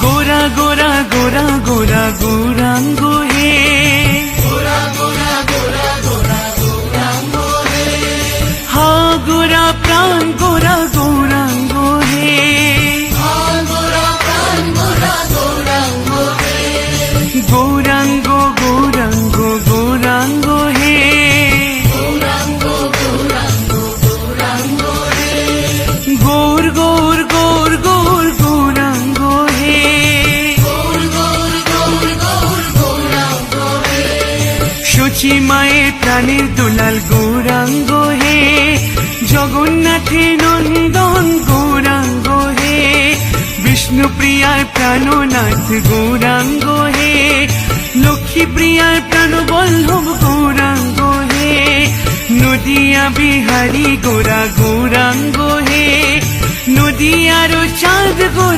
গোরা গোরা গোরা গোরা গৌরাঙ্গ হে, গোরা গোরা গোরা গোরা গৌরাঙ্গ হে, হা গোরা প্রাণ গোরা গৌরাঙ্গ হে, গোরা প্রাণ গোরা গৌরাঙ্গ হে, গৌরাঙ্গ গৌরাঙ্গ গৌরাঙ্গ হে, গৌরাঙ্গ গৌরাঙ্গ গৌরাঙ্গ হে, গৌর গৌর গৌর গৌর গৌরাঙ্গ হে, গৌর গৌর গৌর গৌর গৌরাঙ্গ হে, সচি মায়ের প্রাণের দুলাল গৌরাঙ্গ হে, জগন্নাথের নন্দন গৌরাঙ্গ হে, বিষ্ণু প্রিয়ার প্রাণনাথ গৌরাঙ্গ হে, লক্ষ্মী প্রিয়ার প্রাণবল্লভ গৌরাঙ্গ হে, নদিয়া বিহারী গোরা গৌরাঙ্গ হে, নদিয়ার চাঁদ গোরা